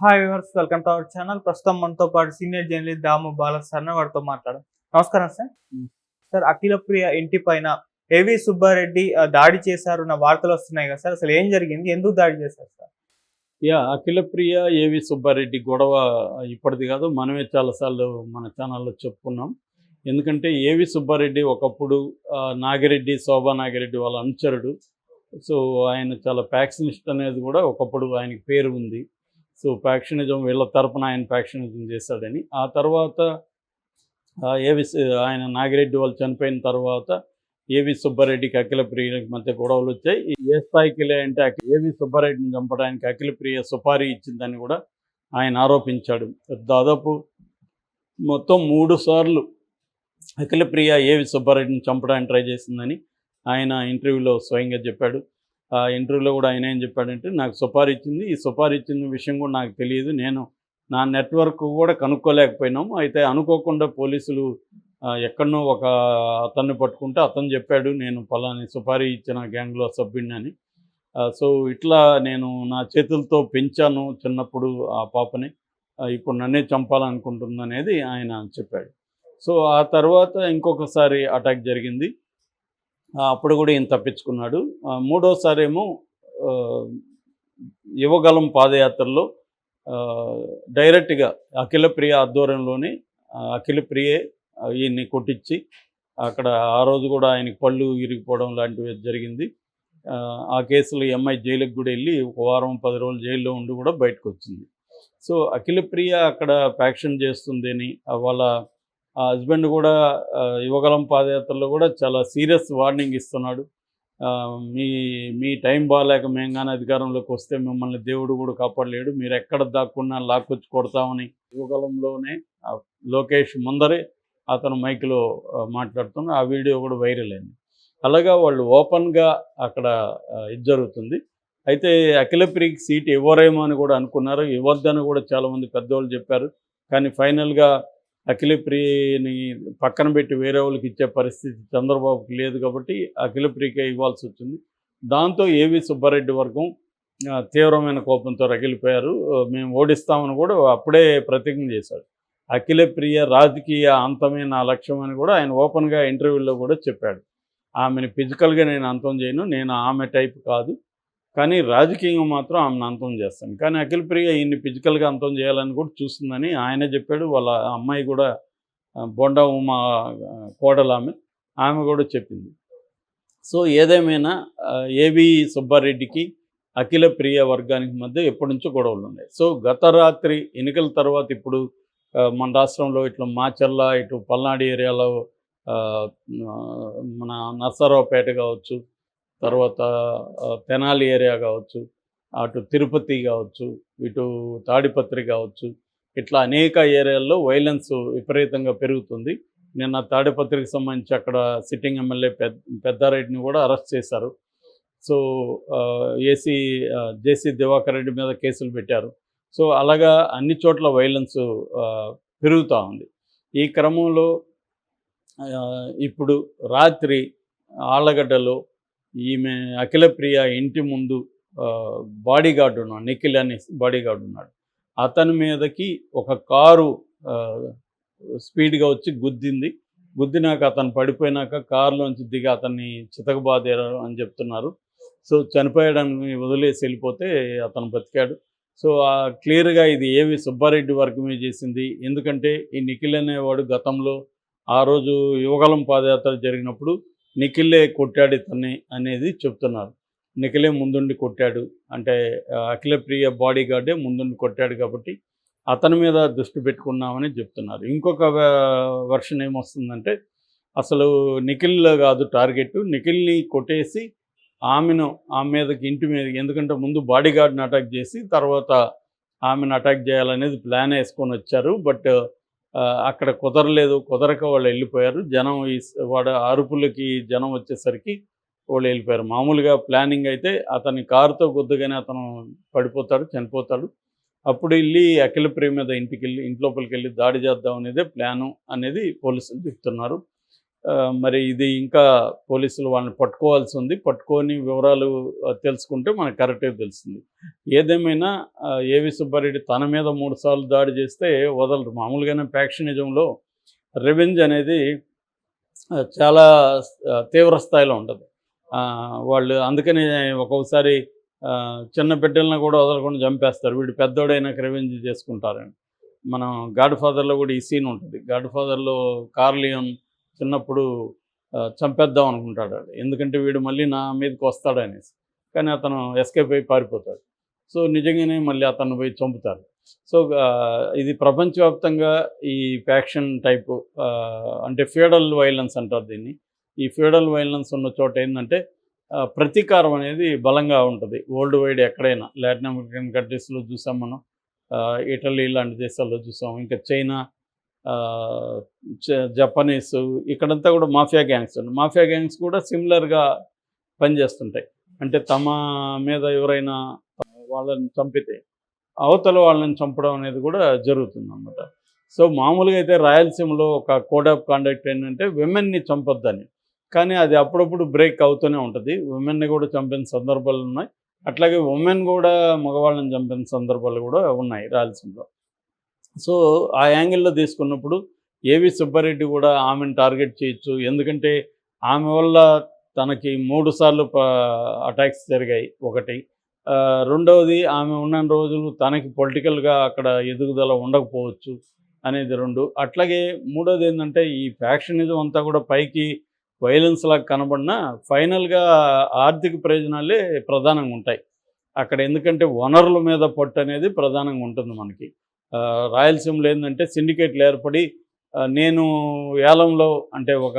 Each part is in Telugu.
Hi viewers, welcome to our channel. ప్రస్తుతం మనతో పాటు సీనియర్ జర్నలిస్ట్ దాము బాలసార్ వారితో మాట్లాడడం. నమస్కారం సార్. హ్మ్. సార్, అఖిలప్రియ ఇంటి పైన ఏవి సుబ్బారెడ్డి దాడి చేశారు అన్న వార్తలు వస్తున్నాయి కదా సార్. అసలు ఏం జరిగింది, ఎందుకు దాడి చేశారు సార్? అఖిలప్రియ, ఏవి సుబ్బారెడ్డి గొడవ ఇప్పటిది కాదు, మనమే చాలాసార్లు మన ఛానల్లో చెప్పుకున్నాం. ఎందుకంటే ఏవి సుబ్బారెడ్డి ఒకప్పుడు నాగిరెడ్డి, శోభా నాగిరెడ్డి వాళ్ళ అనుచరుడు. సో ఆయన చాలా ఫ్యాక్షనిస్ట్ అనేది కూడా ఒకప్పుడు ఆయనకి పేరు ఉంది. సో ఫ్యాక్షనిజం వీళ్ళ తరపున ఆయన ఫ్యాక్షనిజం చేశాడని. ఆ తర్వాత ఆయన నాగిరెడ్డి వాళ్ళు చనిపోయిన తర్వాత ఏవి సుబ్బారెడ్డికి అఖిలప్రియకి మధ్య గొడవలు వచ్చాయి. ఏ స్థాయికి అంటే ఏవి సుబ్బారెడ్డిని చంపడానికి అఖిలప్రియ సుపారీ ఇచ్చిందని కూడా ఆయన ఆరోపించాడు. దాదాపు మొత్తం 3 సార్లు అఖిలప్రియ ఏవి సుబ్బారెడ్డిని చంపడానికి ట్రై చేసిందని ఆయన ఇంటర్వ్యూలో స్వయంగా చెప్పాడు. ఆ ఇంటర్వ్యూలో కూడా ఆయన ఏం చెప్పాడంటే, నాకు సుపారీ ఇచ్చింది, ఈ సుపారీ ఇచ్చిన విషయం కూడా నాకు తెలియదు, నేను నా నెట్వర్క్ కూడా కనుక్కోలేకపోయినాము. అయితే అనుకోకుండా పోలీసులు ఎక్కడనో ఒక అతన్ని పట్టుకుంటే అతను చెప్పాడు, నేను పలాని సుపారీ ఇచ్చిన గ్యాంగ్లో సభ్యుడిని అని. సో ఇట్లా నేను నా చేతులతో పెంచాను చిన్నప్పుడు ఆ పాపని, ఇప్పుడు నన్నే చంపాలనుకుంటుంది అనేది ఆయన చెప్పాడు. సో ఆ తర్వాత ఇంకొకసారి అటాక్ జరిగింది. అప్పుడు కూడా ఈయన తప్పించుకున్నాడు. మూడోసారి ఏమో యువగలం పాదయాత్రలో డైరెక్ట్గా అఖిలప్రియ ఆధ్వర్యంలోనే అఖిలప్రియే ఈయన్ని కొట్టించి అక్కడ ఆ రోజు కూడా ఆయనకి పళ్ళు ఇరిగిపోవడం లాంటివి జరిగింది. ఆ కేసులో ఈ అమ్మాయి జైలుకి కూడా వెళ్ళి 1 వారం 10 రోజులు జైల్లో ఉండి కూడా బయటకు వచ్చింది. సో అఖిలప్రియ అక్కడ ఫ్యాక్షన్ చేస్తుంది అని వాళ్ళ హస్బెండ్ కూడా యువగలం పాదయాత్రలో కూడా చాలా సీరియస్ వార్నింగ్ ఇస్తున్నాడు. మీ మీ టైం బాగాలేక మేము కానీ అధికారంలోకి వస్తే మిమ్మల్ని దేవుడు కూడా కాపాడలేడు, మీరు ఎక్కడ దాక్కున్నా లాక్కొచ్చి కొడతామని యువగలంలోనే లోకేష్ ముందరే అతను మైక్లో మాట్లాడుతున్న ఆ వీడియో కూడా వైరల్ అయింది. అలాగా వాళ్ళు ఓపెన్గా అక్కడ ఇది జరుగుతుంది. అయితే అఖిలప్రియకి సీటు ఇవ్వరేమో అని కూడా అనుకున్నారు, ఇవ్వద్దని కూడా చాలామంది పెద్దవాళ్ళు చెప్పారు. కానీ ఫైనల్గా అఖిలప్రియని పక్కన పెట్టి వేరే వాళ్ళకి ఇచ్చే పరిస్థితి చంద్రబాబుకి లేదు కాబట్టి అఖిలప్రియకే ఇవ్వాల్సి వచ్చింది. దాంతో ఏవి సుబ్బారెడ్డి వర్గం తీవ్రమైన కోపంతో రగిలిపోయారు. మేము ఓడిస్తామని కూడా అప్పుడే ప్రతిజ్ఞ చేశాడు. అఖిలప్రియ రాజకీయ అంతమే నా లక్ష్యం అని కూడా ఆయన ఓపెన్గా ఇంటర్వ్యూలో కూడా చెప్పాడు. ఆమెను ఫిజికల్గా నేను అంతం చేయను, నేను ఆమె టైప్ కాదు, కానీ రాజకీయంగా మాత్రం ఆమెను అంతం చేస్తాను. కానీ అఖిలప్రియ ఈయన్ని ఫిజికల్గా అంతం చేయాలని కూడా చూస్తుందని ఆయనే చెప్పాడు. వాళ్ళ అమ్మాయి కూడా బొండా ఉమా కోడలు ఆమె కూడా చెప్పింది. సో ఏదేమైనా ఏవి సుబ్బారెడ్డికి అఖిలప్రియ వర్గానికి మధ్య ఎప్పటి నుంచో గొడవలు ఉన్నాయి. సో గత రాత్రి ఎన్నికల తర్వాత ఇప్పుడు మన రాష్ట్రంలో ఇట్లా మాచర్ల, ఇటు పల్నాడు ఏరియాలో మన నర్సరావుపేట కావచ్చు, తర్వాత తెనాలి ఏరియా కావచ్చు, అటు తిరుపతి కావచ్చు, ఇటు తాడిపత్రి కావచ్చు, ఇట్లా అనేక ఏరియాల్లో వైలెన్స్ విపరీతంగా పెరుగుతుంది. నిన్న తాడిపత్రికి సంబంధించి అక్కడ సిట్టింగ్ ఎమ్మెల్యే పెద్దారెడ్డిని కూడా అరెస్ట్ చేశారు. సో జేసీ దివాకర్ రెడ్డి మీద కేసులు పెట్టారు. సో అలాగా అన్ని చోట్ల వైలెన్స్ పెరుగుతూ ఉంది. ఈ క్రమంలో ఇప్పుడు రాత్రి ఆళ్ళగడ్డలో ఈమె అఖిలప్రియ ఇంటి ముందు బాడీగార్డు ఉన్నాడు, నిఖిల్ అని బాడీగార్డు ఉన్నాడు. అతని మీదకి ఒక కారు స్పీడ్గా వచ్చి గుద్దినాక అతను పడిపోయినాక కారులోంచి దిగి అతన్ని చితకబాదారు అని చెప్తున్నారు. సో చనిపోయాడని వదిలేసి వెళ్ళిపోతే అతను బతికాడు. సో క్లియర్గా ఇది ఏవి సుబ్బారెడ్డి వర్గమే చేసింది. ఎందుకంటే ఈ నిఖిల్ అనేవాడు గతంలో ఆ రోజు యువగలం పాదయాత్ర జరిగినప్పుడు నిఖిలే కొట్టాడు ఇతన్ని అనేది చెప్తున్నారు. నిఖిలే ముందుండి కొట్టాడు, అంటే అఖిలప్రియ బాడీగార్డే ముందుండి కొట్టాడు కాబట్టి అతని మీద దృష్టి పెట్టుకున్నామని చెప్తున్నారు. ఇంకొక వెర్షన్ ఏమొస్తుందంటే, అసలు నిఖిల్ కాదు టార్గెట్, నిఖిల్ని కొట్టేసి ఆమె మీదకి ఇంటి మీద, ఎందుకంటే ముందు బాడీగార్డ్ని అటాక్ చేసి తర్వాత ఆమెను అటాక్ చేయాలనేది ప్లాన్ వేసుకొని వచ్చారు. బట్ అక్కడ కుదరక వాళ్ళు వెళ్ళిపోయారు. జనం వాడు అరుపులకి జనం వచ్చేసరికి వాళ్ళు వెళ్ళిపోయారు. మామూలుగా ప్లానింగ్ అయితే అతని కారుతో గుద్దగానే అతను పడిపోతాడు, చనిపోతాడు. అప్పుడు వెళ్ళి అఖిలప్రియ మీద ఇంట్లోపలికి వెళ్ళి దాడి చేద్దాం అనేదే ప్లాను అనేది పోలీసులు చెప్తున్నారు. మరి ఇది ఇంకా పోలీసులు వాళ్ళని పట్టుకోవాల్సి ఉంది. పట్టుకొని వివరాలు తెలుసుకుంటే మనకు కరెక్ట్‌గా తెలుస్తుంది. ఏదేమైనా ఏవి సుబ్బారెడ్డి తన మీద 3 సార్లు దాడి చేస్తే వదలరు. మామూలుగానే ఫ్యాక్షనిజంలో రివెంజ్ అనేది చాలా తీవ్ర స్థాయిలో ఉంటది. వాళ్ళు అందుకనే ఒక్కొక్కసారి చిన్న బిడ్డలను కూడా వదలకుండా చంపేస్తారు. వీడు పెద్దోడైనాక రివెంజ్ చేసుకుంటారని. మనం 'గాడ్ ఫాదర్‌లో' కూడా ఈ సీన్ ఉంటుంది. 'గాడ్ ఫాదర్‌లో' కార్లియోన్ చిన్నప్పుడు చంపేద్దాం అనుకుంటాడు ఆడు. ఎందుకంటే వీడు మళ్ళీ నా మీదకి వస్తాడనేసి. కానీ అతను ఎస్కేప్ అయి పారిపోతాడు. సో నిజంగానే మళ్ళీ అతన్ని పోయి చంపుతారు. సో ఇది ప్రపంచవ్యాప్తంగా ఈ ఫ్యాక్షన్ టైపు అంటే ఫ్యూడల్ వైలెన్స్ అంటారు దీన్ని. ఈ ఫ్యూడల్ వైలెన్స్ ఉన్న చోట ఏంటంటే ప్రతీకారం అనేది బలంగా ఉంటుంది. వరల్డ్ వైడ్ ఎక్కడైనా లాటిన్ అమెరికన్ కంట్రీస్లో చూసాం మనం, ఇటలీ లాంటి దేశాల్లో చూసాం, ఇంకా చైనా, జపనీస్, ఇక్కడంతా కూడా మాఫియా గ్యాంగ్స్ ఉన్నాయి. మాఫియా గ్యాంగ్స్ కూడా సిమిలర్గా పనిచేస్తుంటాయి. అంటే తమ మీద ఎవరైనా వాళ్ళని చంపితే అవతల వాళ్ళని చంపడం అనేది కూడా జరుగుతుంది అన్నమాట. సో మామూలుగా అయితే రాయలసీమలో ఒక కోడ్ ఆఫ్ కాండక్ట్ ఏంటంటే విమెన్ని చంపొద్దని. కానీ అది అప్పుడప్పుడు బ్రేక్ అవుతూనే ఉంటుంది. విమెన్ని కూడా చంపిన సందర్భాలు ఉన్నాయి. అట్లాగే ఉమెన్ కూడా మగవాళ్ళని చంపిన సందర్భాలు కూడా ఉన్నాయి రాయలసీమలో. సో ఆ యాంగిల్లో తీసుకున్నప్పుడు ఏవి సుబ్బారెడ్డి కూడా ఆమెను టార్గెట్ చేయొచ్చు. ఎందుకంటే ఆమె వల్ల తనకి 3 సార్లు అటాక్స్ జరిగాయి ఒకటి. రెండవది ఆమె ఉన్న రోజులు తనకి పొలిటికల్గా అక్కడ ఎదుగుదల ఉండకపోవచ్చు అనేది 2. అట్లాగే మూడోది ఏంటంటే ఈ ఫ్యాక్షనిజం అంతా కూడా పైకి వైలెన్స్ లాగా కనబడినా ఫైనల్గా ఆర్థిక ప్రయోజనాలే ప్రధానంగా ఉంటాయి అక్కడ. ఎందుకంటే వనరుల మీద పట్టు అనేది ప్రధానంగా ఉంటుంది మనకి. రాయలసీమలో ఏంటంటే సిండికేట్లు ఏర్పడి నేను ఏలంలో అంటే ఒక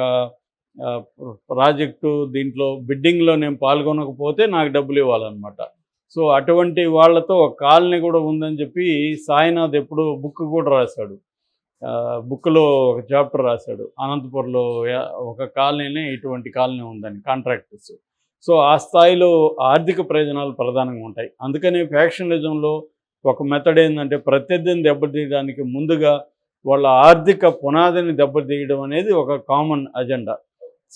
ప్రాజెక్టు దీంట్లో బిడ్డింగ్లో నేను పాల్గొనకపోతే నాకు డబ్బులు ఇవ్వాలన్నమాట. సో అటువంటి వాళ్ళతో ఒక కాలనీ కూడా ఉందని చెప్పి సాయినాథ్ ఎప్పుడు బుక్ కూడా రాశాడు. బుక్లో ఒక చాప్టర్ రాశాడు. అనంతపురంలో ఒక కాలనీనే ఇటువంటి కాలనీ ఉందని కాంట్రాక్టర్స్. సో ఆ స్థాయిలో ఆర్థిక ప్రయోజనాలు ప్రధానంగా ఉంటాయి. అందుకని ఫ్యాక్షనిజంలో ఒక మెథడ్ ఏంటంటే ప్రత్యర్థిని దెబ్బతీయడానికి ముందుగా వాళ్ళ ఆర్థిక పునాదిని దెబ్బతీయడం అనేది ఒక కామన్ అజెండా.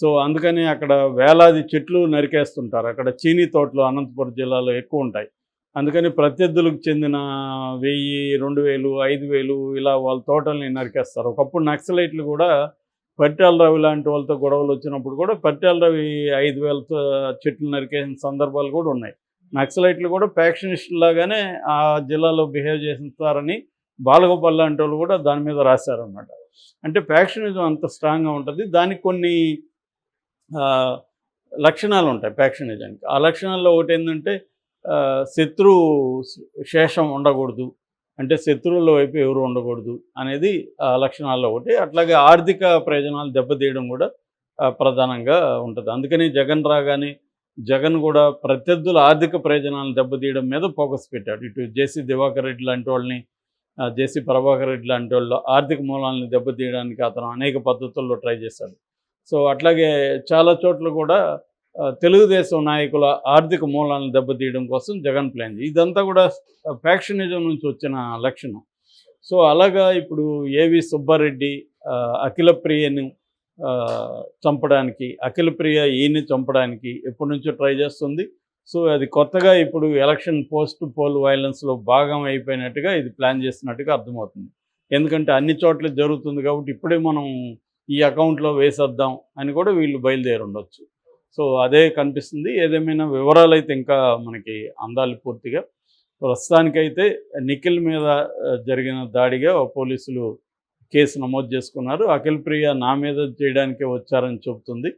సో అందుకని అక్కడ వేలాది చెట్లు నరికేస్తుంటారు. అక్కడ చీనీ తోటలు అనంతపురం జిల్లాలో ఎక్కువ ఉంటాయి. అందుకని ప్రత్యర్థులకు చెందిన 1000, 2000, 5000 ఇలా వాళ్ళ తోటల్ని నరికేస్తారు. ఒకప్పుడు నక్సలైట్లు కూడా పరిటాల రవి లాంటి వాళ్ళతో గొడవలు వచ్చినప్పుడు కూడా పరిటాల రవి 5000 చెట్లు నరికేసిన సందర్భాలు కూడా ఉన్నాయి. నక్సలైట్లు కూడా ఫ్యాక్షనిస్టులాగానే ఆ జిల్లాలో బిహేవ్ చేస్తారని బాలగోపాల్ లాంటి వాళ్ళు కూడా దాని మీద రాశారన్నమాట. అంటే ఫ్యాక్షనిజం అంత స్ట్రాంగ్గా ఉంటుంది. దానికి కొన్ని లక్షణాలు ఉంటాయి ఫ్యాక్షనిజానికి. ఆ లక్షణాల్లో ఒకటి ఏంటంటే శత్రు శేషం ఉండకూడదు, అంటే శత్రువుల వైపు ఎవరు ఉండకూడదు అనేది ఆ లక్షణాల్లో ఒకటి. అట్లాగే ఆర్థిక ప్రయోజనాలు దెబ్బతీయడం కూడా ప్రధానంగా ఉంటుంది. అందుకని జగన్ రాగానే జగన్ కూడా ప్రత్యర్థుల ఆర్థిక ప్రయోజనాలను దెబ్బతీయడం మీద ఫోకస్ పెట్టాడు. ఇటు జేసీ దివాకర్ రెడ్డి లాంటి వాళ్ళని, జేసీ ప్రభాకర్ రెడ్డి లాంటి వాళ్ళు ఆర్థిక మూలాలను దెబ్బతీయడానికి అతను అనేక పద్ధతుల్లో ట్రై చేశాడు. సో అట్లాగే చాలా చోట్ల కూడా తెలుగుదేశం నాయకుల ఆర్థిక మూలాలను దెబ్బతీయడం కోసం జగన్ ప్లాన్ చేయి. ఇదంతా కూడా ఫ్యాక్షనిజం నుంచి వచ్చిన లక్షణం. సో అలాగా ఇప్పుడు ఏవి సుబ్బారెడ్డి అఖిలప్రియని చంపడానికి, అఖిలప్రియ ఈయన్ని చంపడానికి ఎప్పటి నుంచో ట్రై చేస్తుంది. సో అది కొత్తగా ఇప్పుడు ఎలక్షన్ పోస్ట్ పోల్ వైలెన్స్లో భాగం అయిపోయినట్టుగా ఇది ప్లాన్ చేస్తున్నట్టుగా అర్థమవుతుంది. ఎందుకంటే అన్ని చోట్ల జరుగుతుంది కాబట్టి ఇప్పుడే మనం ఈ అకౌంట్లో వేసేద్దాం అని కూడా వీళ్ళు బయలుదేరి ఉండొచ్చు. సో అదే కనిపిస్తుంది. ఏదేమైనా వివరాలు అయితే ఇంకా మనకి అందాలి పూర్తిగా. ప్రస్తుతానికైతే నిఖిల్ మీద జరిగిన దాడిగా పోలీసులు కేసు నమోదు చేసుకున్నారు. అఖిలప్రియ నా మీద చేయడానికే వచ్చారని చెబుతుంది.